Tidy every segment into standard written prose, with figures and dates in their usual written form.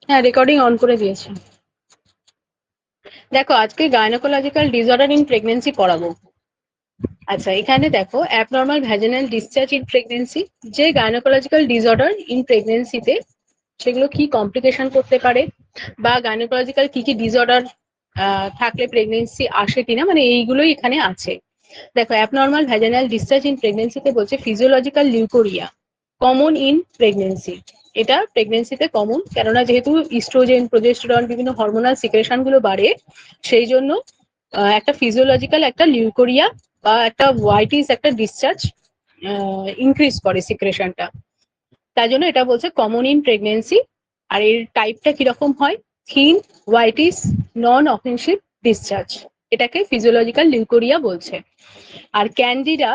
হ্যাঁ, recording on করে দিয়েছি। দেখো, আজকে গাইনোকোলজিক্যাল ডিসঅর্ডার ইন প্রেগনেন্সি পড়াবো। আচ্ছা, এখানে দেখো abnormal vaginal discharge in pregnancy, যে গাইনোকোলজিক্যাল ডিসঅর্ডার ইন প্রেগনেন্সিতে সেগুলো কি কমপ্লিকেশন করতে পারে, বা গাইনোকোলজিক্যাল কি কি ডিসঅর্ডার থাকলে প্রেগনেন্সি আসে কিনা, মানে এইগুলোই এখানে আছে। দেখো, অ্যাবনর্মাল ভ্যাজিনাল ডিসচার্জ ইন প্রেগনেন্সিতে বলছে physiological leucorrhoea common in pregnancy. এটা প্রেগনেন্সিতে কমন, কেননা যেহেতু ইস্ট্রোজেন, প্রোজেস্টেরন, বিভিন্ন হরমোনাল সিক্রেশন গুলো বাড়ে, সেই জন্য একটা ফিজিওলজিক্যাল একটা লিউকোরিয়া বা একটা হোয়াইটিস একটা ডিসচার্জ ইনক্রিজ করে সিক্রেশনটা। তাই জন্য এটা বলছে কমন ইন প্রেগনেন্সি। আর এর টাইপটা কিরকম হয়? থিন, হোয়াইটিস, নন অফেন্সিভ ডিসচার্জ, এটাকে ফিজিওলজিক্যাল লিউকোরিয়া বলছে। আর ক্যান্ডিডা,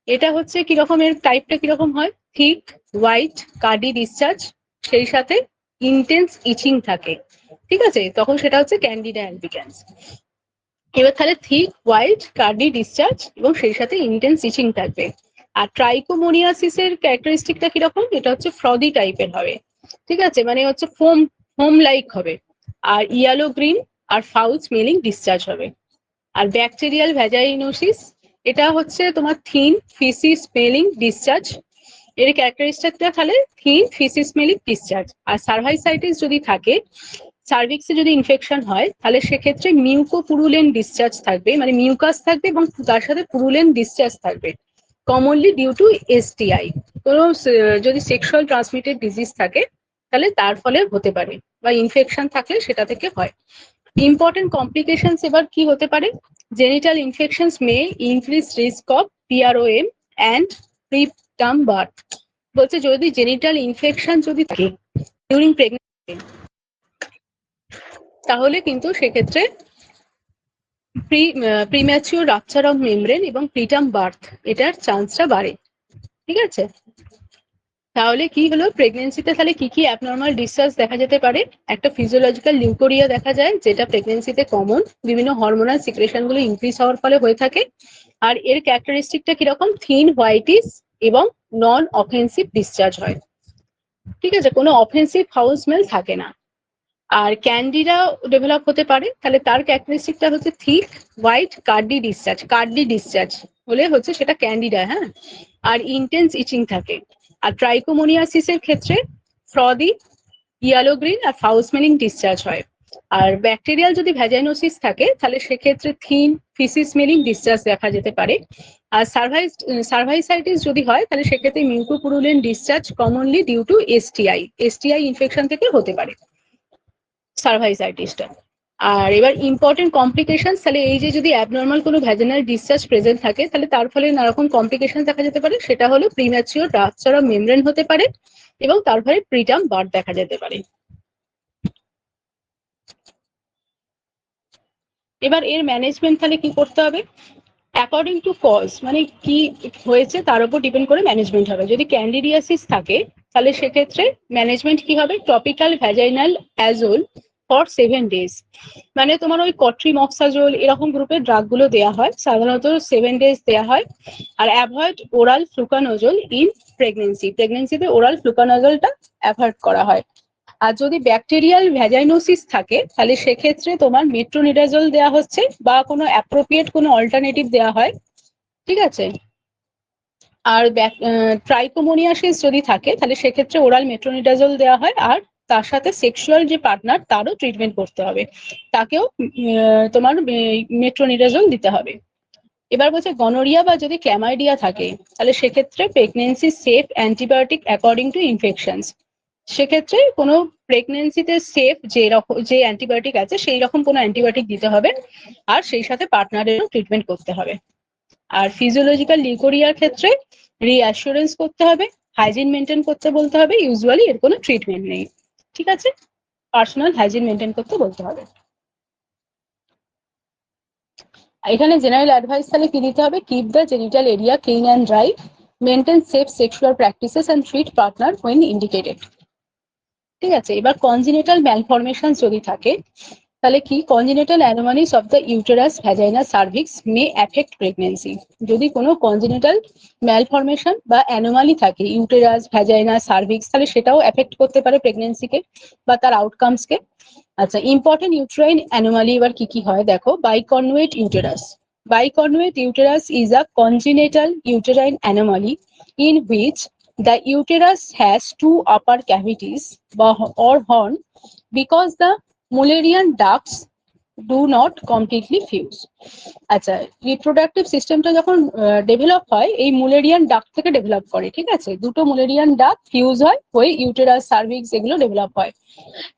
এটা হচ্ছে কিরকম, এর টাইপটা কিরকম হয়? থিক, হোয়াইট, কার্ডি ডিসচার্জ, সেই সাথে ইন্টেন্স ইচিং থাকে। ঠিক আছে, তখন সেটা হচ্ছে ক্যান্ডিডা অ্যালবিক্যান্স। এবার তাহলে থিক, হোয়াইট, কার্ডি ডিসচার্জ এবং সেই সাথে ইন্টেন্স ইচিং থাকবে। আর ট্রাইকোমোনিয়াসিসের ক্যারেক্টারিস্টিকটা কিরকম? এটা হচ্ছে ফ্রদি টাইপের হবে। ঠিক আছে, মানে হচ্ছে ফোম ফোম লাইক হবে। আর ইয়েলো গ্রিন আর ফাউল স্মেলিং ডিসচার্জ হবে। আর ব্যাকটেরিয়াল ভ্যাজাইনোসিস, এটা হচ্ছে তোমার থিন, ফিসি স্মেলিং ডিসচার্জ। এর ক্যারেক্টারিস্টিকটা তাহলে থিন, ফিসি স্মেলিং ডিসচার্জ। আর সার্ভাইসাইটিস যদি থাকে, সার্ভিক্সে যদি ইনফেকশন হয়, তাহলে সেক্ষেত্রে মিউকোপুরুলেন ডিসচার্জ থাকবে, মানে মিউকাস থাকবে এবং তার সাথে পুরুলেন ডিসচার্জ থাকবে, কমনলি ডিউ টু এসটিআই। কোনো যদি সেক্সুয়াল ট্রান্সমিটেড ডিজিজ থাকে তাহলে তার ফলে হতে পারে, বা ইনফেকশন থাকলে সেটা থেকে হয়। ইম্পর্টেন্ট কমপ্লিকেশনস এবার কি হতে পারে? Genital infections may increase risk of PROM and preterm birth. বলছে যদি জেনিটাল ইনফেকশন যদি থাকে ডিউরিং প্রেগনেন্সি, তাহলে কিন্তু সেক্ষেত্রে প্রিম্যাচিওর রাপচার অফ মেমব্রেন এবং প্রিটার্ম বার্থ এটার চান্সটা বাড়ে। ঠিক আছে, তাহলে কি হলো, প্রেগনেন্সিতে তাহলে কি কি অ্যাবনর্মাল ডিসচার্জ দেখা যেতে পারে? একটা ফিজিওলজিক্যাল লিউকোরিয়া দেখা যায়, যেটা প্রেগনেন্সিতে কমন, বিভিন্ন হরমোনাল সিক্রেশন গুলো ইনক্রিজ হওয়ার ফলে হয়ে থাকে। আর এর ক্যারেক্টারিস্টিকটা কিরকম? থিন, হোয়াইটিস এবং নন অফেন্সিভ ডিসচার্জ হয়। ঠিক আছে, কোনো অফেন্সিভ ফাউল স্মেল থাকে না। আর ক্যান্ডিডা ডেভেলপ হতে পারে, তাহলে তার ক্যারেক্টারিস্টিকটা হচ্ছে thick, white, Cardi discharge. Cardi discharge হলে হচ্ছে সেটা ক্যান্ডিডা। হ্যাঁ, আর ইন্টেন্স ইচিং থাকে। আর ট্রাইকোমোনিয়াসিসের ক্ষেত্রে ফ্রদি, ইয়েলো গ্রিন আর ফাউল স্মেলিং ডিসচার্জ হয়। আর ব্যাকটেরিয়াল যদি ভ্যাজাইনোসিস থাকে, তাহলে সেক্ষেত্রে থিন, ফিসি স্মেলিং ডিসচার্জ দেখা যেতে পারে। আর সার্ভাইসাইটিস যদি হয়, তাহলে সেক্ষেত্রে mucopurulent discharge, commonly due to STI infection থেকে হতে পারে সার্ভাইসাইটিসটা। আর এবার ইম্পর্টেন্ট কমপ্লিকেশন, তাহলে এই যে যদি অ্যাবনর্মাল কোনো ভ্যাজিনাল ডিসচার্জ প্রেজেন্ট থাকে, তাহলে তার ফলে নানা রকম কমপ্লিকেশন দেখা যেতে পারে। সেটা হলো প্রিম্যাচিওর রাপচার অফ মেমব্রেন হতে পারে এবং তার ফলে প্রিটার্ম বার্থ দেখা যেতে পারে। এবার এর ম্যানেজমেন্ট তাহলে কি করতে হবে? অ্যাকর্ডিং টু কজ, মানে কি হয়েছে তার উপর ডিপেন্ড করে ম্যানেজমেন্ট হবে। যদি ক্যান্ডিডিয়াসিস থাকে, তাহলে সেক্ষেত্রে ম্যানেজমেন্ট কি হবে? Topical vaginal azole for 7 days, মানে তোমার ওই কট্রিমক্সাজোল এরকম গ্রুপের ড্রাগ গুলো দেওয়া হয়, সাধারণত 7 days দেওয়া হয়। আর অ্যাভয়েড ওরাল ফ্লুকানোজল ইন প্রেগনেন্সিতে ওরাল ফ্লুকানোজলটা অ্যাভয়েড করা হয়। আর যদি ব্যাকটেরিয়াল ভ্যাজাইনোসিস থাকে, তাহলে সেক্ষেত্রে তোমার মেট্রোনিডাজল দেওয়া হচ্ছে বা কোনো অ্যাপ্রোপ্রিয়েট কোনো অল্টারনেটিভ দেওয়া হয়। ঠিক আছে, আর ট্রাইকোমোনিয়াসিস যদি থাকে, তাহলে সেক্ষেত্রে ওরাল মেট্রোনিডাজল দেওয়া হয়। আর তার সাথে সেক্সুয়াল যে পার্টনার, তারও ট্রিটমেন্ট করতে হবে, তাকেও তোমার মেট্রোনিডাজল দিতে হবে। এবার বলছে গনোরিয়া বা যদি ক্ল্যামাইডিয়া থাকে, তাহলে সেক্ষেত্রে pregnancy safe antibiotic according to infections. সেক্ষেত্রে কোনো প্রেগনেন্সিতে সেফ যে অ্যান্টিবায়োটিক আছে, সেই রকম কোনো অ্যান্টিবায়োটিক দিতে হবে। আর সেই সাথে পার্টনারেরও ট্রিটমেন্ট করতে হবে। আর ফিজিওলজিক্যাল লিউকোরিয়ার ক্ষেত্রে রিঅ্যাসুরেন্স করতে হবে, হাইজিন মেনটেন করতে বলতে হবে। ইউজুয়ালি এর কোনো ট্রিটমেন্ট নেই। ঠিক আছে, পার্সোনাল হাইজিন মেনটেন করতে বলতে হবে। এখানে জেনারেল অ্যাডভাইস তাহলে কি দিতে হবে? Keep the genital area clean and dry, maintain safe sexual practices and treat partner when indicated. ঠিক আছে, এবার কনজিনিটাল ম্যালফরমেশন যদি থাকে, তাহলে কি congenital anomalies of the uterus vagina cervix May affect pregnancy. যদি কোনো কনজেনিটাল ম্যালফরমেশন বা অ্যানোমালি থাকে ইউটেরাস ভ্যাজাইনা সার্ভিক্স, তাহলে সেটাও অ্যাফেক্ট করতে পারে প্রেগনেন্সিকে বা তার আউটকামসকে। আচ্ছা, ইম্পর্টেন্ট ইউটেরাইন অ্যানোমালি এবার কি কি হয় দেখো। বাইকনভেট uterus. Biconvate uterus is a congenital uterine anomaly in which the uterus has two upper cavities or horn because the Mullerian ducts do not completely fuse. আচ্ছা, রিপ্রোডাক্টিভ সিস্টেমটা যখন ডেভেলপ হয় এই মুলেরিয়ান ডাক্ট থেকে ডেভেলপ করে, ঠিক আছে। দুটো মুলেরিয়ান ডাক্ট ফিউজ হয়, হয়ে ইউটেরাস সার্ভিক্স এগুলো ডেভেলপ হয়।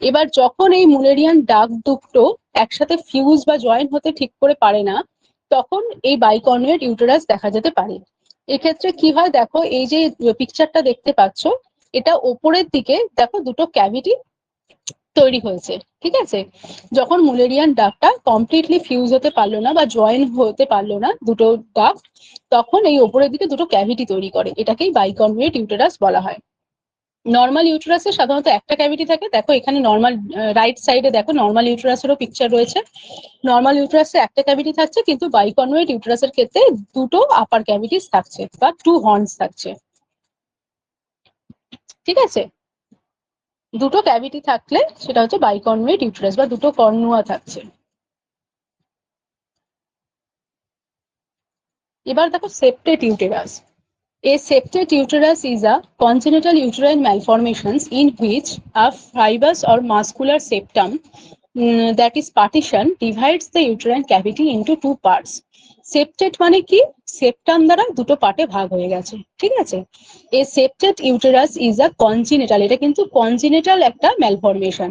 এবার যখন এই মুলেরিয়ান ডাক্ট দুটো একসাথে ফিউজ বা জয়েন হতে ঠিক করে পারে না, তখন এই বাইকনভেট ইউটেরাস দেখা যেতে পারে। এক্ষেত্রে কি হয় দেখো, এই যে পিকচারটা দেখতে পাচ্ছ, এটা ওপরের দিকে দেখো দুটো ক্যাভিটি তৈরি হয়েছে, ঠিক আছে। যখন মুলেরিয়ান ডাকটা কমপ্লিটলি ফিউজ হতে পারলো না বা জয়েন হতে পারলো না দুটো ডাক, তখন এই ওপরের দিকে দুটো ক্যাভিটি তৈরি করে, এটাকেই বাইকনভেট ইউটেরাস বলা হয়। নর্মাল ইউটেরাসে সাধারণত একটা ক্যাভিটি থাকে। দেখো এখানে নর্মাল রাইট সাইডে দেখো নর্মাল ইউটেরাসেরও পিকচার রয়েছে। নর্মাল ইউটেরাসে একটা ক্যাভিটি থাকছে, কিন্তু বাইকনভেট ইউটেরাসের ক্ষেত্রে দুটো আপার ক্যাভিটিস থাকছে বা টু হর্নস থাকছে, ঠিক আছে। দুটো ক্যাভিটি থাকলে সেটা হচ্ছে বাইকনভেট ইউটেরাস বা দুটো কর্নুয়া থাকছে। এবার দেখো সেপ্টেট uterus. A septate uterus is a congenital uterine malformations in which a fibrous or muscular septum that is partition divides the uterine cavity into two parts. Septate মানে কি, সেপ্টাম দ্বারা দুটো পার্টে ভাগ হয়ে গেছে, ঠিক আছে। A septate uterus is a congenital, এটা কিন্তু congenital একটা malformation,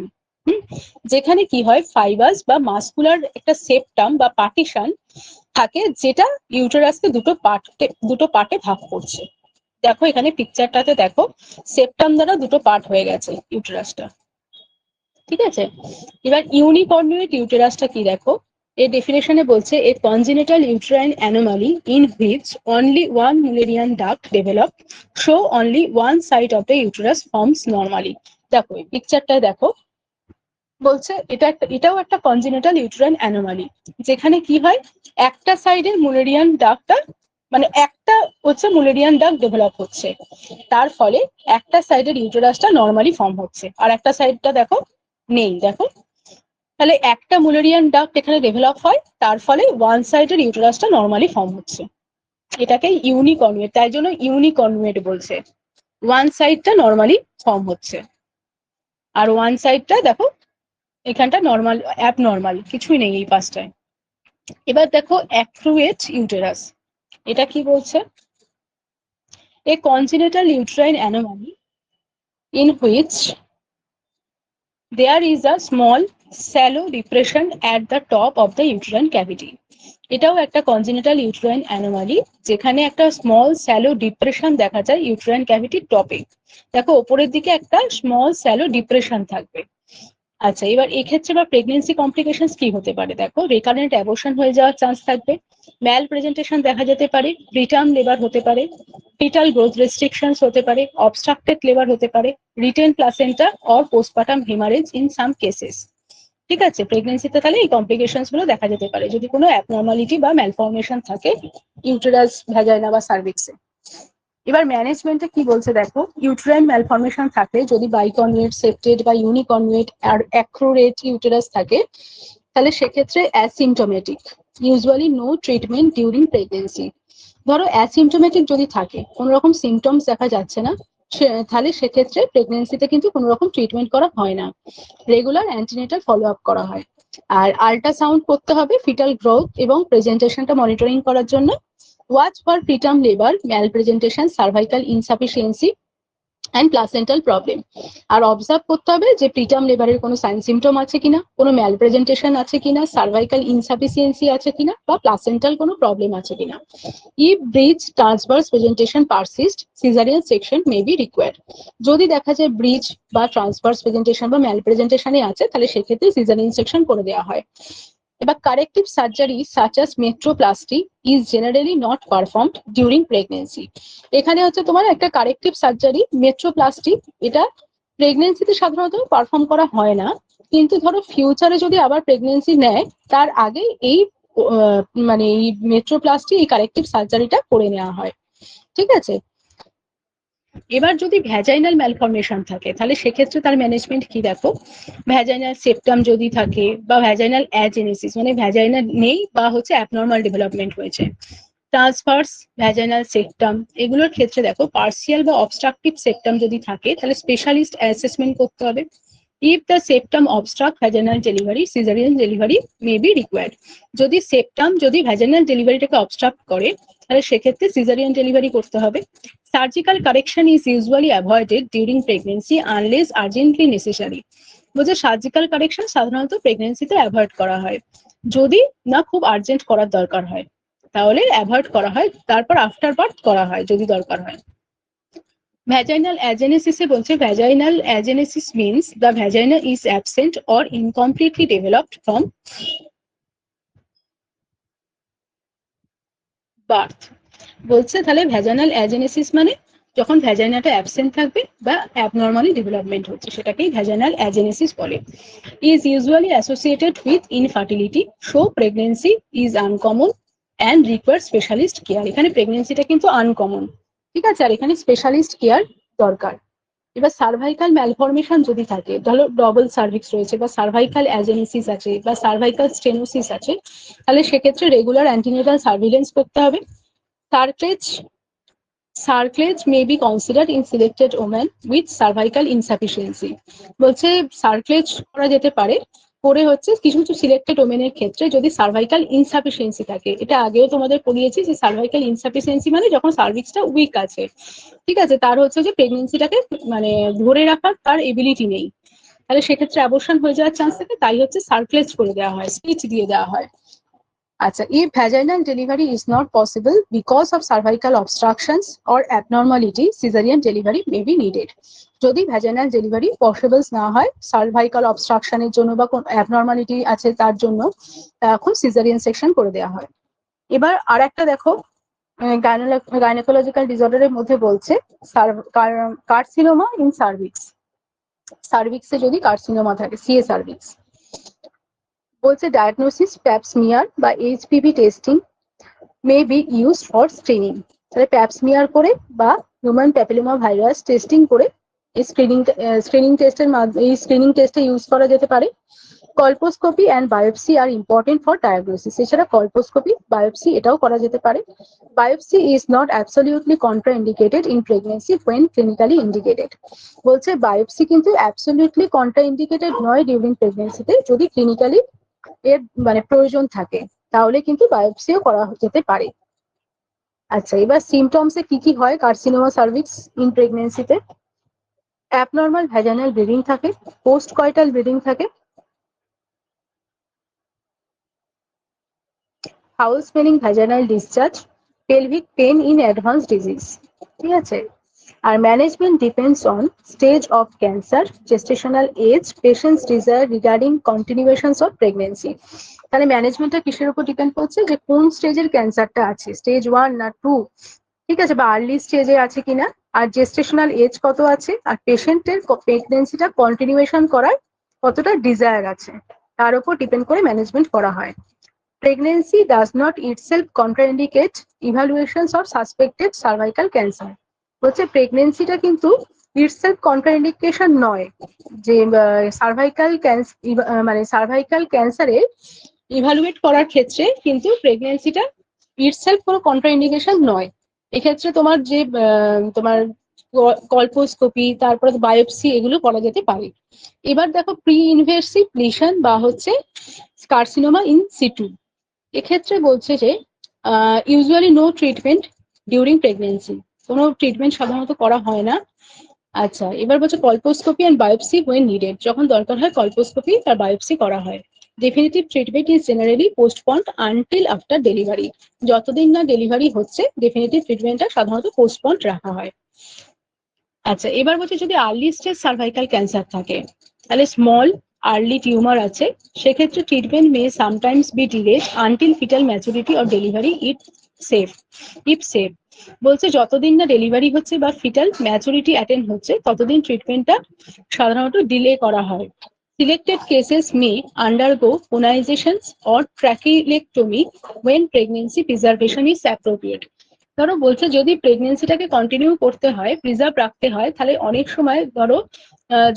যেখানে কি হয় ফাইবাস বা মাসকুলার একটা সেপ্টাম বা পার্টিশন থাকে, যেটা ইউটেরাসকে দুটো পার্টে ভাগ করছে। দেখো এখানে পিকচারটাতে দেখো সেপ্টাম দ্বারা দুটো পার্ট হয়ে গেছে ইউটেরাসটা, ঠিক আছে। এবার ইউনিকর্নুয়েট ইউটেরাসটা কি দেখো, এর ডেফিনেশনে বলছে a congenital uterine anomaly in which only one mullerian duct develop so only one side of the uterus forms normally. দেখো এই পিকচারটা দেখো, বলছে এটাও একটা কনজেনিটাল ইউটেরাইন অ্যানোমালি, যেখানে কি হয় একটা সাইডের মুলেরিয়ান ডাক্টটা মানে একটা হচ্ছে মুলেরিয়ান ডাক্ট ডেভেলপ হচ্ছে, তার ফলে একটা সাইডের ইউটেরাসটা নর্মালি ফর্ম হচ্ছে আর একটা সাইডটা দেখো নেই। দেখো তাহলে একটা মুলেরিয়ান ডাক্ট এখানে ডেভেলপ হয়, তার ফলে ওয়ান সাইডের ইউটেরাসটা নর্মালি ফর্ম হচ্ছে, এটাকে ইউনিকর্নুয়েট, তাই জন্য ইউনিকর্নুয়েট বলছে। ওয়ান সাইডটা নর্মালি ফর্ম হচ্ছে আর ওয়ান সাইডটা দেখো এখানটা নর্মাল অ্যাবনর্মাল, কিছুই নেই এই পাশটায়। এবার দেখো অ্যাক্রুয়েট ইউটেরাস, এটা কি বলছে, a congenital uterine anomaly in which there is a small shallow depression at the top of the uterine cavity. এটাও একটা কনজেনিটাল ইউটেরাইন অ্যানোমালি, যেখানে একটা স্মল স্যালো ডিপ্রেশন দেখা যায় ইউটেরাইন ক্যাভিটির টপে। দেখো ওপরের দিকে একটা স্মল স্যালো ডিপ্রেশন থাকবে। আচ্ছা, এবার এক্ষেত্রে বা প্রেগনেন্সি কমপ্লিকেশনস কি হতে পারে দেখো, রিকারেন্ট অ্যাবর্শন হয়ে যাওয়ার চান্স থাকবে, ম্যাল প্রেজেন্টেশন দেখা যেতে পারে, প্রিটার্ম লেবার হতে পারে, ফিটাল গ্রোথ রেস্ট্রিকশনস হতে পারে, অবস্ট্রাক্টেড লেবার হতে পারে, written placenta or postpartum haemorrhage in some cases, ঠিক আছে। প্রেগনেন্সিতে তাহলে এই কমপ্লিকেশনস গুলো দেখা যেতে পারে যদি কোনো অ্যাবনর্মালিটি বা ম্যালফরমেশন থাকে ইউটেরাস ভ্যাজাইনা বা সার্ভিক্সে। এবার ম্যানেজমেন্টে কি বলছে দেখো, ইউটেরাইন ম্যালফরমেশন থাকলে যদি বাইকনভেট, সেপ্টেড বা ইউনিকনভেট আর অ্যাক্রোরেট ইউটেরাস থাকে, তাহলে সেক্ষেত্রে asymptomatic, usually no treatment during pregnancy. ধরো অ্যাসিমটোমেটিক যদি থাকে, কোনো রকম সিমটমস দেখা যাচ্ছে না, তাহলে সেক্ষেত্রে প্রেগনেন্সিতে কিন্তু কোনো রকম ট্রিটমেন্ট করা হয় না, রেগুলার অ্যান্টিনেটাল ফলো আপ করা হয়। আর আল্ট্রাসাউন্ড করতে হবে ফিটাল গ্রোথ এবং প্রেজেন্টেশনটা মনিটরিং করার জন্য। Watch for preterm labor, malpresentation, cervical insufficiency and placental problem. আর অবজার্ভ করতে হবে যে প্রিটার্ম লেবারের কোনো সাইন সিমটম আছে কিনা, কোনো ম্যালপ্রেজেন্টেশন আছে কিনা, সার্ভাইকাল ইনসাফিসিয়েন্সি আছে কিনা বা প্লাসেন্টাল কোনো প্রবলেম আছে কিনা। If bridge transverse presentation persist, caesarean section may be required. যদি দেখা যায় ব্রিজ বা ট্রান্সভার্স প্রেজেন্টেশন বা ম্যালপ্রেজেন্টেশনে আছে, তাহলে সেক্ষেত্রে সিজারিয়ান সেকশন করে দেওয়া হয়। এবার corrective surgery such as metroplasty is generally not performed during pregnancy. এখানে হচ্ছে তোমার একটা কারেক্টিভ সার্জারি মেট্রোপ্লাস্টি, এটা প্রেগনেন্সিতে সাধারণত পারফর্ম করা হয় না, কিন্তু ধরো ফিউচারে যদি আবার প্রেগনেন্সি নেয় তার আগে এই মানে এই মেট্রোপ্লাস্টি এই কারেক্টিভ সার্জারিটা করে নেওয়া হয়। ঠিক আছে, এবার যদি ভ্যাজাইনাল ম্যালফরমেশন থাকে তাহলে সেক্ষেত্রে তার ম্যানেজমেন্ট কি দেখো, ভ্যাজাইনাল সেপ্টাম যদি থাকে বা ভ্যাজাইনাল অ্যাজেনেসিস মানে ভ্যাজাইনা নেই বা হচ্ছে অ্যাবনর্মাল ডেভেলপমেন্ট হয়েছে, ট্রান্সভার্স ভ্যাজাইনাল সেপ্টাম এগুলোর ক্ষেত্রে দেখো পার্সিয়াল বা অবস্ট্রাকটিভ সেপ্টাম যদি থাকে তাহলে স্পেশালিস্ট অ্যাসেসমেন্ট করতে হবে। If the septum obstruct vaginal delivery, cesarean delivery may be required. যদি সেপ্টাম যদি ভ্যাজাইনাল ডেলিভারিটাকে অবস্ট্রাক্ট করে তাহলে সেক্ষেত্রে সিজারিয়ান ডেলিভারি করতে হবে। Surgical correction is usually avoided during pregnancy unless urgently necessary. বলছে সার্জিক্যাল কারেকশন সাধারণত প্রেগনেন্সিতে অ্যাভয়েড করা হয় যদি না খুব আর্জেন্ট করার দরকার হয়, তাহলে অ্যাভয়েড করা হয়, তারপর আফটার বার্থ করা হয় যদি দরকার হয়। ভ্যাজাইনাল অ্যাজেনেসিসে বলছে vaginal agenesis means the vagina is absent or incompletely developed from birth. বলছে তাহলে ভ্যাজাইনাল অ্যাজেনেসিস মানে যখন ভ্যাজাইনাটা অ্যাবসেন্ট থাকবে বা অ্যাবনর্মালি ডেভেলপমেন্ট হচ্ছে সেটাকেই ভ্যাজাইনাল অ্যাজেনেসিস বলে। Is usually associated with infertility, so pregnancy is uncommon and require specialist care. এখানে প্রেগনেন্সিটা কিন্তু আনকমন, ঠিক আছে, আর এখানে স্পেশালিস্ট কেয়ার দরকার। এবার সার্ভাইকাল ম্যালফরমেশন যদি থাকে, ধরো ডবল সার্ভিক্স রয়েছে বা সার্ভাইকাল অ্যাজেনেসিস আছে বা সার্ভাইকাল স্টেনোসিস আছে, তাহলে সেক্ষেত্রে রেগুলার অ্যান্টিনেটাল সার্ভিলেন্স করতে হবে। Cerclage may be considered in selected women with cervical insufficiency. বলছে সার্কলেজ করা যেতে পারে করে হচ্ছে কিছু কিছু সিলেক্টেড ওমেনের ক্ষেত্রে যদি সার্ভাইকাল ইনসাফিসিয়েন্সি থাকে। এটা আগেও তোমাদের পড়িয়েছি যে সার্ভাইকাল ইনসাফিসিয়েন্সি মানে যখন সার্ভিক্সটা উইক আছে, ঠিক আছে, তার হচ্ছে যে প্রেগনেন্সিটাকে মানে ধরে রাখার তার এবিলিটি নেই, তাহলে সেক্ষেত্রে অ্যাবর্শন হয়ে যাওয়ার চান্স থাকে, তাই হচ্ছে সার্কলেজ করে দেওয়া হয়, স্টিচ দিয়ে দেওয়া হয়। আচ্ছা, if vaginal delivery is not possible because of cervical obstructions or abnormality, cesarean delivery may be needed. যদি ভ্যাজাইনাল ডেলিভারি পসিবল না হয় সার্ভাইকাল অবস্ট্রাকশনের জন্য বা কোন অ্যাবনর্মালিটি আছে তার জন্য, তখন সিজারিয়ান সেকশন করে দেওয়া হয়। এবার আর একটা দেখো গাইনোকোলজিক্যাল ডিসঅর্ডারের মধ্যে বলছে কার্সিনোমা ইন সার্ভিক্স। সার্ভিক্সে যদি কার্সিনোমা থাকে, সিএ সার্ভিক্স, বলছে ডায়াগনোসিস প্যাপ স্মিয়ার বা HPV testing may be used for screening. তাহলে প্যাপ স্মিয়ার করে বা হিউম্যান প্যাপিলোমা ভাইরাস টেস্টিং করে এই স্ক্রিনিং টেস্টে ইউজ করা যেতে পারে। Colposcopy and biopsy are important for diagnosis. এছাড়া কল্পোস্কোপি বায়োপসি এটাও করা যেতে পারে। Biopsy is not absolutely contraindicated in pregnancy when clinically indicated. বলছে বায়োপসি কিন্তু অ্যাবসলিউটলি কন্ট্রাইন্ডিকেটেড নয় ডিউরিং প্রেগনেন্সিতে, যদি ক্লিনিক্যালি এর মানে প্রয়োজন থাকে তাহলে কিন্তু বায়োপসিও করা যেতে পারে। আচ্ছা, এবার সিমটমসে কি কি হয় কার্সিনোমা সার্ভিক্স ইন প্রেগনেন্সিতে? অ্যাবনর্মাল ভ্যাজাইনাল ব্লিডিং থাকে, পোস্ট কয়টাল ব্লিডিং থাকে, foul smelling vaginal discharge, pelvic pain in advance disease. ঠিক আছে, আর management depends on stage of cancer, gestational age, patients desire regarding continuations of pregnancy. তাহলে ম্যানেজমেন্টটা কিসের উপর ডিপেন্ড করছে যে কোন স্টেজের ক্যান্সারটা আছে, স্টেজ 1 না 2, ঠিক আছে, বা আর্লি স্টেজে আছে কিনা, আর জেস্টেশনাল এজ কত আছে, আর পেশেন্টের প্রেগনেন্সিটা কন্টিনিউয়েশন করার কতটা ডিজায়ার আছে, তার উপর ডিপেন্ড করে ম্যানেজমেন্ট করা হয়। Pregnancy does not itself contraindicate evaluations of suspected cervical cancer. বলছে প্রেগনেন্সিটা কিন্তু ইটসেলফ কন্ট্রাইন্ডিকেশন নয় যে সার্ভাইকাল মানে সার্ভাইকাল ক্যান্সারের ইভালুয়েট করার ক্ষেত্রে, কিন্তু প্রেগনেন্সিটা ইটসেলফ কোনো কন্ট্রাইন্ডিকেশন নয়। এক্ষেত্রে তোমার যে তোমার কল্পোস্কোপি তারপরে বায়োপসি এগুলো করা যেতে পারে। এবার দেখো প্রি ইনভেসিভ লিশন বা হচ্ছে কার্সিনোমা ইন সিটু, এক্ষেত্রে বলছে যে usually no treatment during pregnancy, কোনো ট্রিটমেন্ট সাধারণত করা হয় না। আচ্ছা, এবার বলছে colposcopy and biopsy when needed, যখন দরকার হয় কল্পোস্কোপি আর বায়োপসি করা হয়। Definitive treatment is generally postponed until after delivery, যতদিন না ডেলিভারি হচ্ছে ডেফিনিটিভ ট্রিটমেন্টটা সাধারণত পোস্টপন্ড রাখা হয়। আচ্ছা, এবার বলছে যদি আর্লি স্টেজ সার্ভাইকাল ক্যান্সার থাকে, তাহলে স্মল আর্লি টিউমার আছে, সেক্ষেত্রে treatment May sometimes be delayed until fetal maturity or delivery if safe. বলছে যতদিন না ডেলিভারি হচ্ছে বা ফিটাল ম্যাচুরিটি অ্যাটেন্ড হচ্ছে ততদিন ট্রিটমেন্টটা সাধারণত ডিলে করা হয়। Selected cases may undergo conizations or trachelectomy when pregnancy preservation is appropriate. ধরো বলছে যদি প্রেগনেন্সিটাকে কন্টিনিউ করতে হয়, প্রিজার্ভ রাখতে হয়, তাহলে অনেক সময় ধরো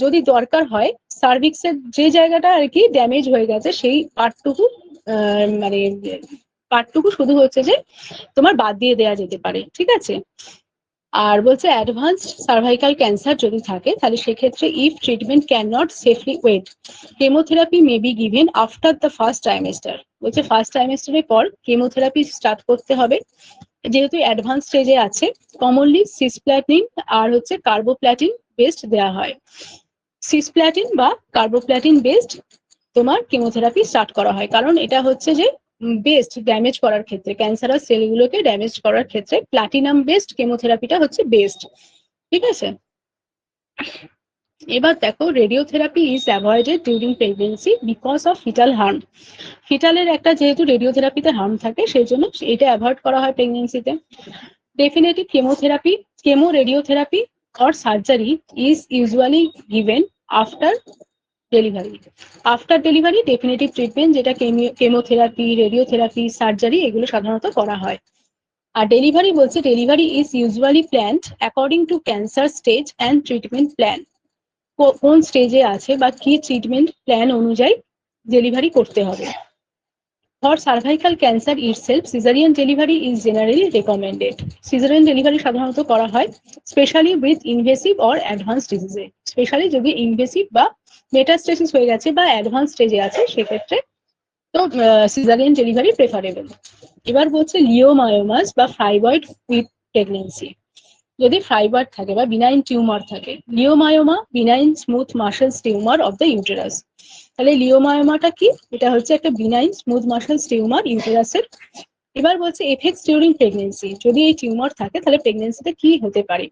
যদি দরকার হয় সার্ভিক্সের যে জায়গাটা আর কি ড্যামেজ হয়ে গেছে সেই পার্টটুকু মানে পার্টটুকু শুধু হচ্ছে যে তোমার বাদ দিয়ে দেওয়া যেতে পারে, ঠিক আছে। আর বলছে অ্যাডভান্সড সার্ভাইকাল ক্যান্সার যদি থাকে তাহলে সেক্ষেত্রে if treatment can not safely wait chemotherapy may be given after the first trimester. বলছে ফার্স্ট ট্রাইমেস্টারের পর কেমোথেরাপি স্টার্ট করতে হবে, যেহেতু অ্যাডভান্স স্টেজে আছে। কমনলি সিসপ্ল্যাটিন আর হচ্ছে কার্বোপ্ল্যাটিন বেসড দেওয়া হয়। সিসপ্ল্যাটিন বা কার্বোপ্ল্যাটিন বেসড তোমার কেমোথেরাপি স্টার্ট করা হয়, কারণ এটা হচ্ছে যে বেস্ট ড্যামেজ করার ক্ষেত্রে, ক্যান্সারাস সেলগুলোকে ড্যামেজ করার ক্ষেত্রে প্লাটিনাম বেসড কেমোথেরাপিটা হচ্ছে বেস্ট, ঠিক আছে। এবার দেখো radiotherapy is avoided during pregnancy because of fetal harm. ফিটালের একটা যেহেতু রেডিওথেরাপিতে হার্ম থাকে সেই জন্য এটা অ্যাভয়েড করা হয় প্রেগনেন্সিতে। Definitive chemotherapy, chemo radiotherapy or surgery is usually given after delivery. After delivery definitive treatment যেটা কেমোথেরাপি, রেডিওথেরাপি, সার্জারি এগুলো সাধারণত করা হয়। আর ডেলিভারি বলছে delivery is usually planned according to cancer stage and treatment plan. কোন স্টেজে আছে বা কি ট্রিটমেন্ট প্ল্যান অনুযায়ী ডেলিভারি করতে হবে। For cervical cancer itself caesarean delivery is generally recommended. Caesarean delivery সাধারণত করা হয় specially with invasive or advance ডিজিজে, স্পেশালি যদি ইনভেসিভ বা মেটাস্টেসিস হয়ে গেছে বা অ্যাডভান্স স্টেজে আছে সেক্ষেত্রে তো সিজারিয়ান ডেলিভারি প্রেফারেবল। এবার বলছে লিওমায়োমাস বা ফাইব্রয়েড উইথ প্রেগনেন্সি। যদি ফাইব্রয়েড থাকে বা বিনাইন টিউমার থাকে, leiomyoma benign smooth muscles tumour of the uterus. তাহলে লিওমায়োমাটা কি? এটা হচ্ছে একটা বিনাইন স্মুথ মাসেলস টিউমার ইউটেরাসের। এবার বলছে এফেক্টস ডিউরিং প্রেগনেন্সি, যদি এই টিউমার থাকে তাহলে প্রেগনেন্সিতে কি হতে পারে।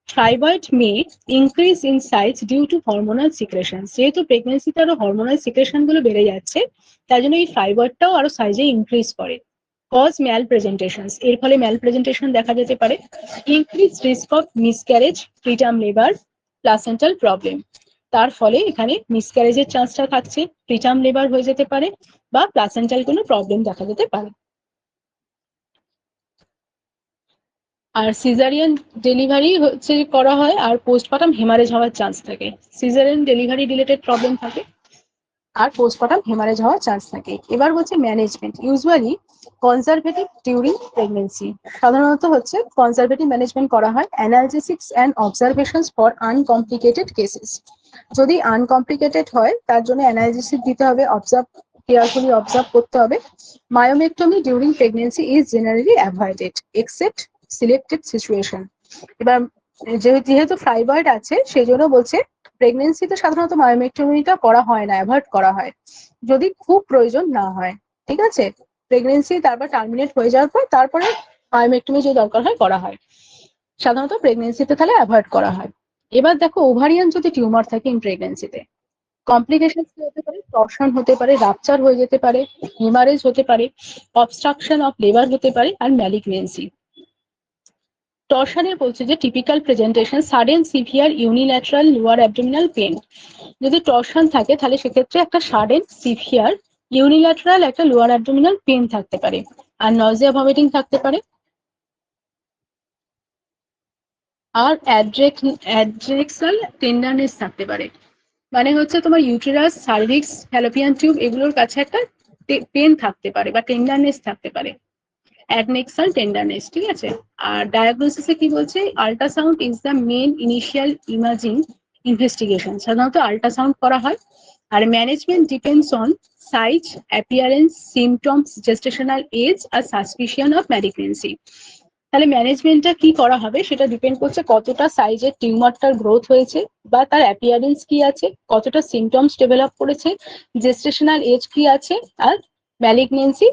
Fibroid may increase in size due to hormonal secretion. যেহেতু প্রেগনেন্সিতে আরো হরমোনাল সিক্রেশন গুলো বেড়ে যাচ্ছে তার জন্য এই ফাইব্রয়েডটাও আরো সাইজে ইনক্রিজ করে। কজ ম্যাল প্রেজেন্টেশন, এর ফলে ম্যাল প্রেজেন্টেশন দেখা যেতে পারে। Increase risk of miscarriage, preterm labour, placental problem. তার ফলে এখানে মিসক্যারেজের চান্সটা থাকছে, প্রিটার্ম লেবার হয়ে যেতে পারে বা প্লাসেন্টাল কোনো প্রবলেম দেখা যেতে পারে। আর সিজারিয়ান ডেলিভারি হচ্ছে করা হয় আর পোস্টপার্টাম হেমারেজ হওয়ার চান্স থাকে। সিজারিয়ান ডেলিভারি রিলেটেড প্রবলেম থাকে আর পোস্টপার্টাম হেমারেজ হওয়ার চান্স থাকে। এবার বলছে management usually conservative during pregnancy. সাধারণত হচ্ছে কনজারভেটিভ ম্যানেজমেন্ট করা হয় analgesics and observations for uncomplicated cases. যদি আনকমপ্লিকেটেড হয় তার জন্য অ্যানালজেসিস দিতে হবে, কেয়ারফুলি অবজার্ভ করতে হবে। Myomectomy during pregnancy is generally avoided except selected situation. এবার যেহেতু ফাইব্রয়েড আছে সেই জন্য বলছে প্রেগনেন্সিতে সাধারণত মায়োমেক্টমিটা করা হয় না, অ্যাভয়েড করা হয় যদি খুব প্রয়োজন না হয়, ঠিক আছে। প্রেগনেন্সি তারপর টার্মিনেট হয়ে যাওয়ার পর তারপরে মায়োমেক্টমি যদি দরকার হয় করা হয়, সাধারণত প্রেগনেন্সিতে তাহলে অ্যাভয়েড করা হয়। এবার দেখো ওভারিয়ান যদি টিউমার থাকে ইন প্রেগনেন্সিতে কমপ্লিকেশন হতে পারে, টর্শন হতে পারে, রাপচার হয়ে যেতে পারে, হেমারেজ হতে পারে, অবস্ট্রাকশন অফ লেবার হতে পারে আর ম্যালিগনেন্সি। টর্শনের বলছে যে typical presentation sudden severe unilateral lower abdominal pain. যদি টর্শন থাকে তাহলে সেক্ষেত্রে একটা সাডেন সিভিয়ার ইউনিল্যাটারাল একটা লোয়ার অ্যাবডোমিনাল পেন থাকতে পারে আর নজিয়া ভমিটিং থাকতে পারে আর অ্যাড্রেক্সাল টেন্ডারনেস থাকতে পারে। মানে হচ্ছে তোমার ইউটেরাস, সার্ভিক্স, ফ্যালোপিয়ান টিউব এগুলোর কাছে একটা পেন থাকতে পারে বা টেন্ডারনেস থাকতে পারে, অ্যাডনেক্সাল টেন্ডারনেস, ঠিক আছে। আর ডায়াগনোসিসে কি বলছে ultrasound is the main initial imaging investigation. সাধারণত আল্ট্রাসাউন্ড করা হয়। আর management depends on size, appearance, symptoms, gestational age আর সাসপিশন অফ ম্যালিগনেন্সি। তাহলে ম্যানেজমেন্টটা কি করা হবে সেটা ডিপেন্ড করছে কতটা সাইজের টিউমারটার গ্রোথ হয়েছে বা তার অ্যাপিয়ারেন্স কি আছে, কতটা সিমটমস ডেভেলপ করেছে, জেস্টেশনাল এজ কি আছে আর ম্যালিগনেন্সি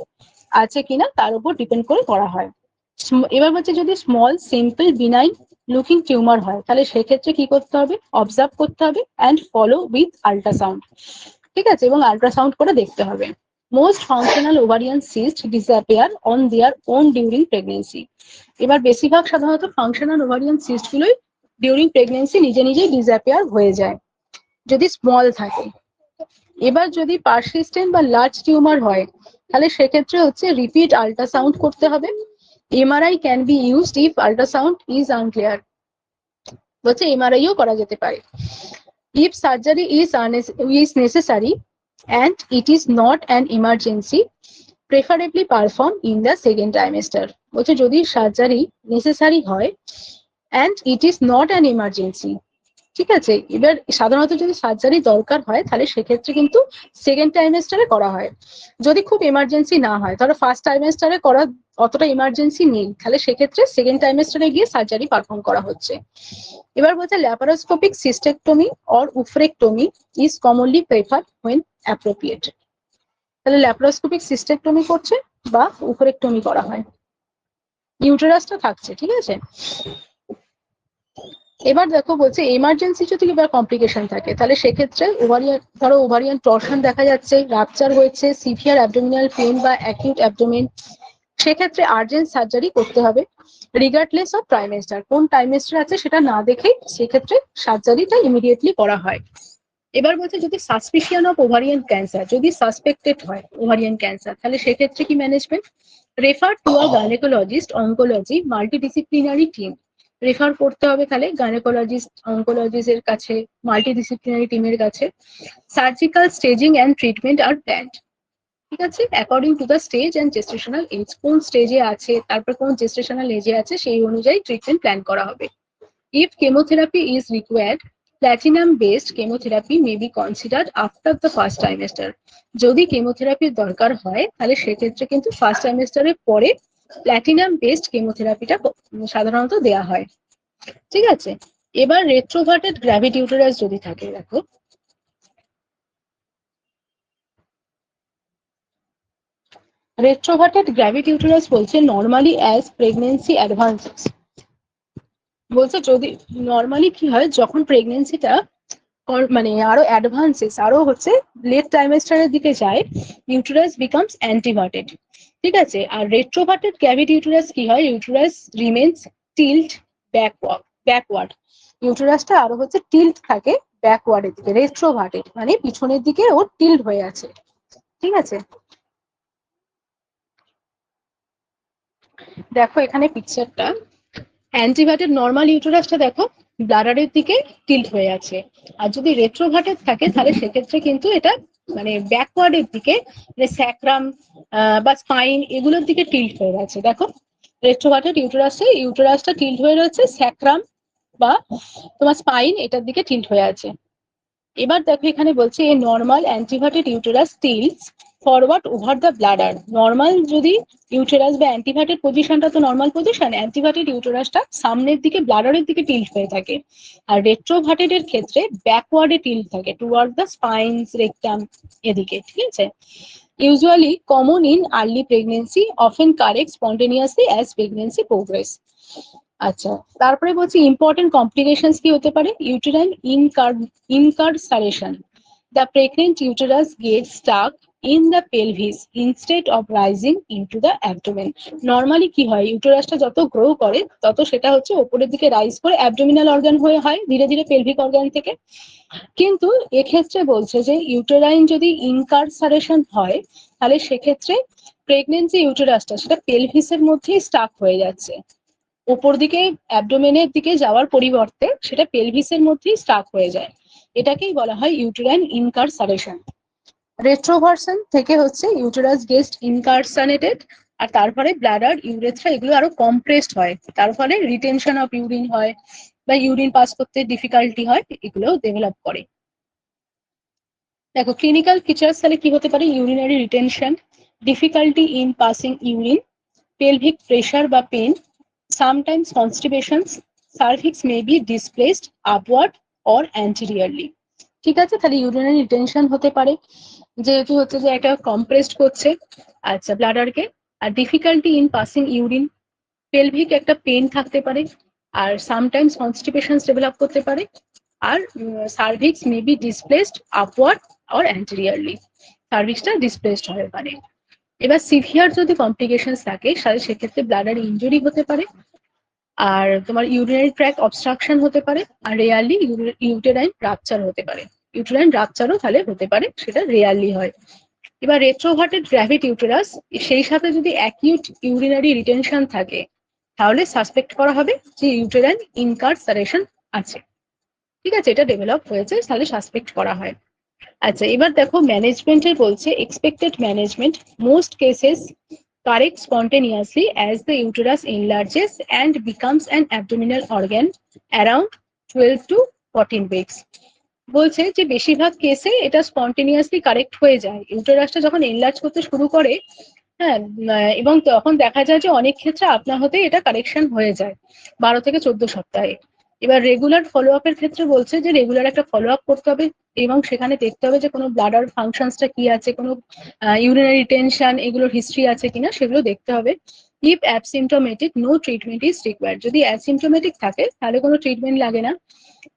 আছে কিনা তার উপর ডিপেন্ড করে করা হয়। এবার হচ্ছে যদি small simple benign looking tumour হয় তাহলে সেক্ষেত্রে কি করতে হবে, অবজার্ভ করতে হবে অ্যান্ড ফলো উইথ আল্ট্রাসাউন্ড, ঠিক আছে, এবং আল্ট্রাসাউন্ড করে দেখতে হবে। Most functional ovarian cyst disappear on their own during pregnancy. এবার বেশিরভাগ সাধারণত ফাংশনাল ওভারিয়ান সিস্ট গুলোই ডিউরিং প্রেগনেন্সি নিজে নিজেই ডিসঅ্যাপিয়ার হয়ে যায় যদি স্মল থাকে। এবার যদি পারসিস্টেন্ট বা লার্জ টিউমার হয় তাহলে সেক্ষেত্রে হচ্ছে রিপিট আল্ট্রাসাউন্ড করতে হবে। MRI can be used if ultrasound is unclear, বলছে এমআরআইও করা যেতে পারে। If surgery is necessary and it is not an emergency, preferably perform in the second trimester, বলছে যদি সার্জারি নেসেসারি হয় and it is not an emergency, ঠিক আছে। এবার সাধারণত যদি সার্জারি দরকার হয় তাহলে সেক্ষেত্রে কিন্তু সেকেন্ড ট্রাইমেস্টারে করা হয়। যদি খুব এমার্জেন্সি না হয়, ধরো ফার্স্ট ট্রাইমেস্টারে করা অতটা এমার্জেন্সি নেই, তাহলে সেক্ষেত্রে সেকেন্ড ট্রাইমেস্টারে গিয়ে সার্জারি পারফর্ম করা হচ্ছে। এবার বলছে laparoscopic cystectomy or oophorectomy is commonly preferred when appropriate, তাহলে ল্যাপারোস্কোপিক সিস্টেকটমি করছে বা উফরেক্টমি করা হয়, ইউটেরাসটা থাকছে, ঠিক আছে। এবার দেখো বলছে এমার্জেন্সি যদি এবার কমপ্লিকেশন থাকে তাহলে সেক্ষেত্রে ওভারিয়ান টর্শন দেখা যাচ্ছে, রাপচার হয়েছে, সিভিয়ার অ্যাবডোমিনাল পেইন বা অ্যাকিউট অ্যাবডোমেন, সেক্ষেত্রে আর্জেন্ট সার্জারি করতে হবে রিগার্ডলেস অফ ট্রাইমেস্টার, কোন ট্রাইমেস্টার আছে সেটা না দেখে সেক্ষেত্রে সার্জারিটা ইমিডিয়েটলি করা হয়। এবার বলছে যদি সাসপিশন অফ ওভারিয়ান ক্যান্সার, যদি সাসপেক্টেড হয় ওভারিয়ান ক্যান্সার, তাহলে সেক্ষেত্রে কি management, refer to a gynaecologist oncology multidisciplinary team, refer করতে হবে তাহলে গাইনোকোলজিস্ট অনকোলজিস্টের কাছে, মাল্টিডিসিপ্লিনারি টিমের কাছে। Surgical staging and treatment are planned, ঠিক আছে, according to the stage and gestational age, কোন স্টেজে আছে তারপর কোন জেস্টেশনাল এজে আছে সেই অনুযায়ী ট্রিটমেন্ট প্ল্যান করা হবে। If chemotherapy is required, platinum based chemotherapy may be considered after the first trimester, যদি কেমোথেরাপির দরকার হয় তাহলে সেক্ষেত্রে কিন্তু ফার্স্ট ট্রাইমেস্টারের পরে প্ল্যাটিনাম বেসড কেমোথেরাপিটা সাধারণত দেওয়া হয়, ঠিক আছে। এবার রেট্রোভার্টেড গ্র্যাভিড ইউটেরাস যদি থাকে, দেখো রেট্রোভার্টেড গ্র্যাভিড ইউটেরাস বলছে নর্মালি অ্যাজ প্রেগনেন্সি অ্যাডভান্সেস, বলছে যদি নর্মালি কি হয় যখন প্রেগনেন্সিটা মানে আরো অ্যাডভান্সেস আরো হচ্ছে লেট ট্রাইমেস্টারের দিকে যায়, ইউটেরাস বিকামস অ্যান্টিভার্টেড, ঠিক আছে। আর রেট্রোভার্টেড গ্র্যাভিড ইউটেরাস কি হয়, ইউটেরাস রিমেন্স টিল্ট ব্যাকওয়ার্ড, ইউটেরাসটা আরো হচ্ছে টিল্ট থাকে ব্যাকওয়ার্ডের দিকে, রেট্রোভার্টেড মানে পিছনের দিকে ও টিল্ট হয়ে আছে, ঠিক আছে। দেখো এখানে পিকচারটা, অ্যান্টিভার্টেড নর্মাল ইউটেরাসটা দেখো ব্লাডারের দিকে টিল্ট হয়ে আছে, আর যদি রেট্রোভার্টেড থাকে তাহলে সেক্ষেত্রে কিন্তু এটা মানে ব্যাকওয়ার্ডের দিকে, মানে স্যাক্রাম বা স্পাইন এগুলোর দিকে টিল্ট হয়ে গেছে। দেখো রেট্রোভার্টেড ইউটেরাসটা টিল্ট হয়ে রয়েছে, স্যাক্রাম বা তোমার স্পাইন এটার দিকে টিল্ট হয়ে আছে। এবার দেখো এখানে বলছে a normal anteverted uterus tilts forward over the bladder, normal যদি ইউটেরাস বা অ্যান্টিভার্টেড পজিশনটা তো নর্মাল পজিশন, অ্যান্টিভার্টেড ইউটেরাসটা সামনের দিকে ব্লাডারের দিকে টিল্ট হয়ে থাকে, আর রেট্রোভার্টেড এর ক্ষেত্রে ব্যাকওয়ার্ডে টিল্ট থাকে টুয়ার্ড দ্য স্পাইনস রেকটাম এদিকে, ঠিক আছে। Usually common in early pregnancy, often correct spontaneously as pregnancy progress. আচ্ছা, তারপরে বলছি ইম্পর্টেন্ট কমপ্লিকেশনস কি হতে পারে, uterine incarceration, the pregnant uterus get stuck in the pelvis instead of rising into the abdomen, normally কি হয় ইউটেরাসটা যত গ্রো করে তত সেটা হচ্ছে ওপরের দিকে রাইজ করে অ্যাবডোমিনাল অর্গান হয়ে হয় ধীরে ধীরে পেলভিক অর্গান থেকে, কিন্তু এক্ষেত্রে বলছে যে ইউটেরাইন যদি ইনকারসারেশন হয় তাহলে সেক্ষেত্রে প্রেগনেন্সি ইউটেরাসটা সেটা পেলভিসের মধ্যেই স্টাক হয়ে যাচ্ছে, উপর দিকে অ্যাবডোমেনের দিকে যাওয়ার পরিবর্তে সেটা পেলভিসের মধ্যেই স্টাক হয়ে যায়, এটাকেই বলা হয় ইউটেরাইন ইনকারসারেশন। রেট্রোভার্সন থেকে হচ্ছে ইউটেরাস গেস্ট ইনকারসানেটেড, আর তারপরে ব্লাডার ইউরেথ্রা এগুলো আরো কম্প্রেসড হয়, তার ফলে রিটেনশন অফ ইউরিন হয় বা ইউরিন পাস করতে ডিফিকাল্টি হয়, এগুলো ডেভেলপ করে। দেখো ক্লিনিক্যাল ফিচার্স তাহলে কি হতে পারে, urinary retention, difficulty in passing urine, pelvic pressure বা pen, sometimes constipations, cervix may be displaced upward or anteriorly, ঠিক আছে। তাহলে ইউরিনারি রিটেনশন হতে পারে যেহেতু হচ্ছে যে একটা কম্প্রেসড করছে, আচ্ছা ব্লাডারকে, আর difficulty in passing urine, pelvic একটা পেন থাকতে পারে, আর সামটাইমস কনস্টিপেশনস ডেভেলপ করতে পারে, আর cervix may be displaced upward or anteriorly, সার্ভিক্সটা ডিসপ্লেসড হতে পারে। এবার সিভিয়ার যদি কমপ্লিকেশনস থাকে তাহলে সেক্ষেত্রে ব্লাডার ইনজুরি হতে পারে, আর তোমার ইউরিনারি ট্র্যাক্ট অবস্ট্রাকশন হতে পারে, আর রেয়ারলি ইউটেরাইন রাপচার হতে পারে। ইউটেরাইন রাপচারও তাহলে হতে পারে, সেটা রেয়ারলি হয়। এবার রেট্রোভার্টেড গ্র্যাভিড ইউটেরাস, সেই সাথে যদি অ্যাকিউট ইউরিনারি রিটেনশন থাকে তাহলে সাসপেক্ট করা হবে যে ইউটেরাইন ইনকারসারেশন আছে। ঠিক আছে, এটা ডেভেলপ হয়েছে তাহলে সাসপেক্ট করা হয়। আচ্ছা, এবার দেখো ম্যানেজমেন্টের বলছে expected management, most cases correct spontaneously as the uterus enlarges and becomes an abdominal organ around 12 to 14 weeks. বলছে যে বেশিরভাগ কেসে এটা স্পন্টেনিয়াসলি কারেক্ট হয়ে যায়, ইউটেরাসটা যখন এনলার্জ করতে শুরু করে, হ্যাঁ, এবং তখন দেখা যায় যে অনেক ক্ষেত্রে আপনা হতে এটা কারেকশন হয়ে যায় 12 থেকে 14 সপ্তাহে। এবার রেগুলার ফলো আপের ক্ষেত্রে বলছে যে রেগুলার একটা ফলো আপ করতে হবে এবং সেখানে দেখতে হবে যে কোনো ব্লাডার ফাংশনসটা কি আছে, কোনো ইউরিনারি টেনশন এগুলোর হিস্ট্রি আছে কিনা সেগুলো দেখতে হবে। If asymptomatic no treatment is required, যদি অ্যাসিমটোমেটিক থাকে তাহলে কোনো ট্রিটমেন্ট লাগে না।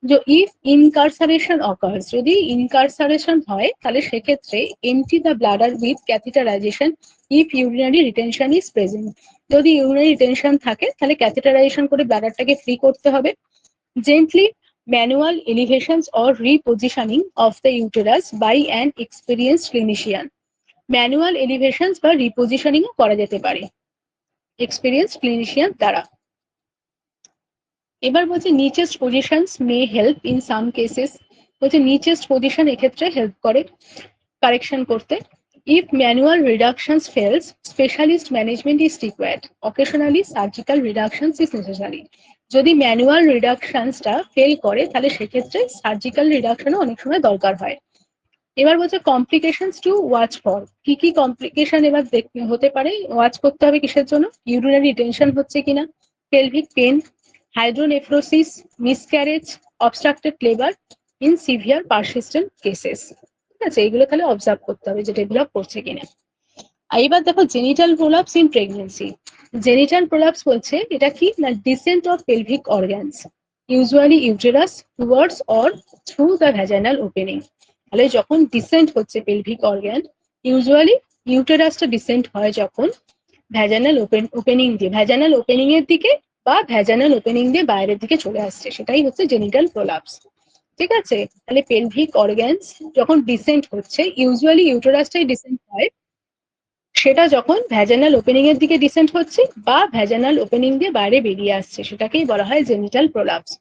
যে ইফ ইনকারসারেশন অকার্স, যদি ইনকারসারেশন হয় তাহলে সেক্ষেত্রে empty the bladder with catheterisation if urinary retention is present, যদি ইউরিনারি রিটেনশন থাকে তাহলে ক্যাথিটারাইজেশন করে ব্লাডারটাকে ফ্রি করতে হবে। Gently manual elevations or repositioning of the uterus by an experienced clinician, manual elevations বা রিপোজিশনিংও করা যেতে পারে এক্সপিরিয়েন্সড ক্লিনিশিয়ান দ্বারা। এবার বলছে knee chest positions may help in some cases, বলছে নিচেস্ট পজিশন এক্ষেত্রে হেল্প করে কারেকশন করতে। If manual reductions fails specialist management is required, occasionally surgical reductions is necessary, যদি ম্যানুয়াল রিডাকশনসটা ফেল করে তাহলে সেক্ষেত্রে সার্জিক্যাল রিডাকশনও অনেক সময় দরকার হয়। এবার বলছে কমপ্লিকেশনস টু ওয়াচ ফর, কি কি কমপ্লিকেশন এবার হতে পারে, ওয়াচ করতে হবে কিসের জন্য, ইউরিনারি টেনশন হচ্ছে কিনা, pelvic pain, hydronephrosis, miscarriage, obstructed labour in severe persistent cases. ঠিক আছে, এইগুলো তাহলে অবজার্ভ করতে হবে যে ডেভেলপ করছে কিনা। এবার দেখো genital prolapse in pregnancy, genital prolapse বলছে এটা কি না descent of pelvic organs usually uterus towards or through the vaginal opening, তাহলে যখন ডিসেন্ট হচ্ছে পেলভিক অর্গান, ইউজুয়ালি ইউটেরাসটা ডিসেন্ট হয় যখন ভ্যাজাইনাল ওপেনিং দিয়ে, ভ্যাজাইনাল ওপেনিং এর দিকে বা ভ্যাজাইনাল ওপেনিং দিয়ে বাইরের দিকে চলে আসছে, সেটাই হচ্ছে জেনিটাল প্রোলাপস। ঠিক আছে, তাহলে পেলভিক অর্গানস যখন ডিসেন্ট হচ্ছে, ইউজুয়ালি ইউটেরাসটাই ডিসেন্ট হয়, সেটা যখন ভ্যাজাইনাল ওপেনিং এর দিকে ডিসেন্ট হচ্ছে বা ভ্যাজাইনাল ওপেনিং দিয়ে বাইরে বেরিয়ে আসছে সেটাকেই বলা হয় জেনিটাল প্রোলাপস।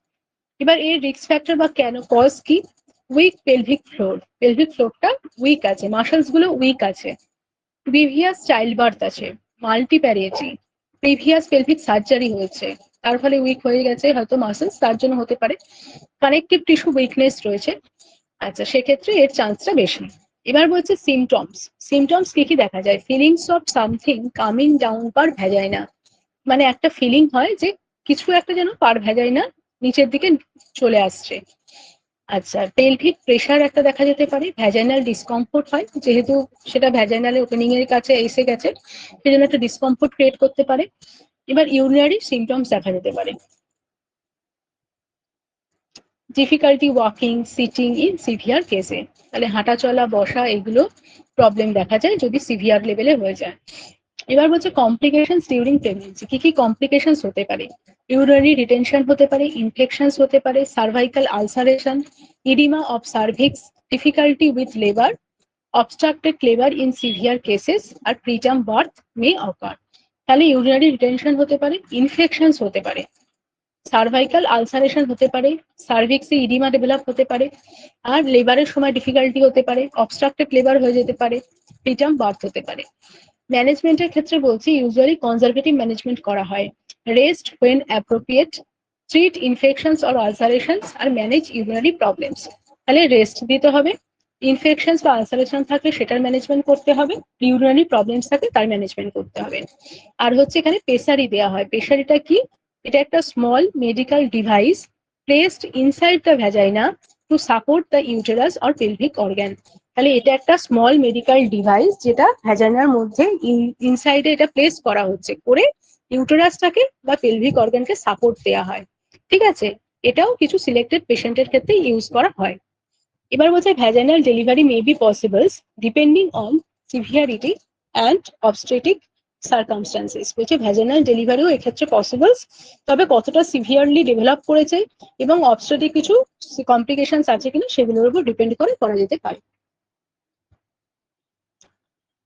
এবার এর রিস্ক ফ্যাক্টর বা কেন কজ কি, উইক পেলভিক ফ্লোর, পেলভিক ফ্লোরটা উইক আছে, মাসলস গুলো উইক আছে, প্রিভিয়াস চাইল্ড বার্থ আছে, মাল্টিপ্যারিয়েটি, প্রিভিয়াস পেলভিক সার্জারি হয়েছে তার ফলে উইক হয়ে গেছে হয়তো মাসলস, তার জন্য হতে পারে, কানেকটিভ টিস্যু উইকনেস রয়েছে, আচ্ছা সেক্ষেত্রে এর চান্সটা বেশি। এবার বলছে সিমটমস, সিমটমস কি কি দেখা যায়, feelings of something coming down per vagina, মানে একটা ফিলিং হয় যে কিছু একটা যেন পার ভ্যাজাইনা নিচের দিকে চলে আসছে। আচ্ছা, পেলভিক প্রেসার একটা দেখা যেতে পারে, ভ্যাজাইনাল ডিসকমফোর্ট হয় যেহেতু সেটা ভ্যাজাইনাল ওপেনিং এর কাছে এসে গেছে, সেজন্য একটা ডিসকমফোর্ট ক্রিয়েট করতে পারে। এবার ইউরিনারি সিমটমস দেখা যেতে পারে, difficulty walking sitting in severe কেসে, তাহলে হাঁটা চলা বসা এগুলো প্রবলেম দেখা যায় যদি সিভিয়ার লেভেলে হয়ে যায়। এবার বলছে কমপ্লিকেশনস ডিউরিং প্রেগনেন্সি, কি কি কমপ্লিকেশনস হতে পারে, ইউরিনারি রিটেনশন হতে পারে, ইনফেকশনস হতে পারে, cervical ulceration, oedema of cervix, difficulty with labour, obstructed labor in severe cases আর preterm birth may occur, তাহলে ইউরিনারি রিটেনশন হতে পারে, ইনফেকশনস হতে পারে, সার্ভাইকাল আলসারেশন হতে পারে, সার্ভিক্সে ইডিমা ডেভেলপ হতে পারে, আর লেবারের সময় ডিফিকাল্টি হতে পারে, অবস্ট্রাক্টেড লেবার হয়ে যেতে পারে, প্রিটার্ম বার্থ হতে পারে। ম্যানেজমেন্টের ক্ষেত্রে বলছি ইউজুয়ালি কনজারভেটিভ ম্যানেজমেন্ট করা হয়, rest when appropriate, treat infections or ulcerations আর ম্যানেজ ইউরিনারি প্রবলেমস, তাহলে রেস্ট দিতে হবে, ইনফেকশনস বা আলসারেশন থাকলে সেটার ম্যানেজমেন্ট করতে হবে, ইউরিনারি প্রবলেমস থাকলে তার ম্যানেজমেন্ট করতে হবে। আর হচ্ছে এখানে পেসারি দেওয়া হয়, পেসারিটা কি, এটা একটা small medical device placed inside the vagina to support the uterus or pelvic organ, তাহলে এটা একটা স্মল মেডিকেল ডিভাইস যেটা ভ্যাজাইনার মধ্যে ইনসাইডে এটা প্লেস করা হচ্ছে, করে ইউটেরাসটাকে বা পেলভিক অর্গানকে সাপোর্ট দেওয়া হয়। ঠিক আছে, এটাও কিছু সিলেক্টেড পেশেন্টের ক্ষেত্রে ইউজ করা হয়। এবার বলছে vaginal delivery may be possibles depending on severity and obstetric circumstances বলছে ভ্যাজাইনাল ডেলিভারিও এক্ষেত্রে পসিবল, তবে কতটা সিভিয়ারলি ডেভেলপ করেছে এবং অবস্ট্রেটিক কিছু কমপ্লিকেশনস আছে কিনা সেগুলোর উপর ডিপেন্ড করে করা যেতে পারে।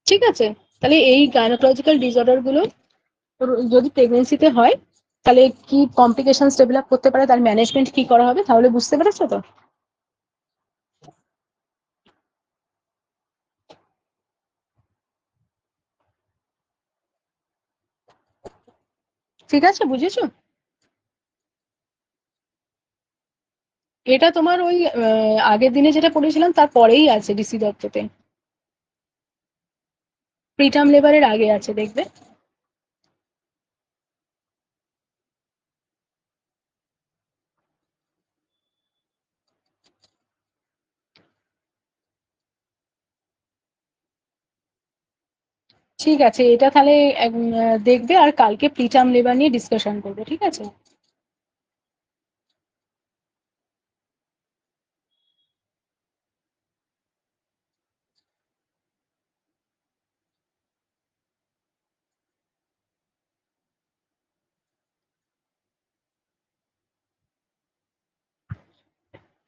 ঠিক আছে, তাহলে এই গাইনোকোলজিক্যাল ডিসঅর্ডার গুলো যদি প্রেগনেন্সিতে হয় তাহলে কি কমপ্লিকেশনস ডেভেলপ করতে পারে, তার ম্যানেজমেন্ট কি করা হবে, তাহলে বুঝতে পেরেছো তো? ঠিক আছে, বুঝেছো? এটা তোমার ওই আগের দিনে যেটা পড়েছিলাম তারপরেই আছে ডিসি দত্ততে, প্রিটার্ম লেবারের আগে আছে দেখবে। ঠিক আছে, এটা তাহলে দেখবে, আর কালকে প্রিটার্ম লেবার নিয়ে ডিসকাশন করবে, ঠিক আছে?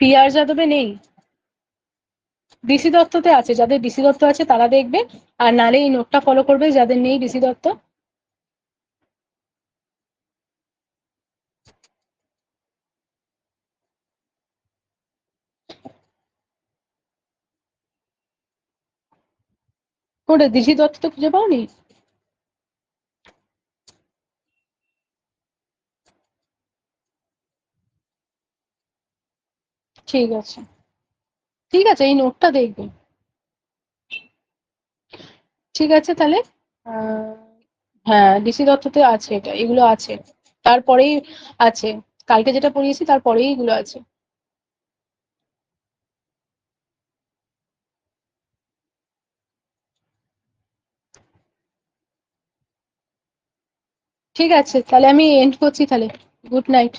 পিয়ার যাদবে নেই, ডিসি দত্ততে আছে, যাদের ডিসি দত্ত আছে তারা দেখবে, আর নালে এই নোটটা ফলো করবে যাদের নেই ডিসি দত্ত। কোনটা ডিসি দত্ত তো খুঁজে পাওনি? ঠিক আছে, ঠিক আছে, এই নোটটা দেখবে। ঠিক আছে তাহলে, আহ, হ্যাঁ ডিসি দত্ততে আছে, এটা এগুলো আছে, তারপরেই আছে, কালকে যেটা পড়িয়েছি তারপরেই এগুলো আছে। ঠিক আছে, তাহলে আমি এন্ড করছি তাহলে। Good night.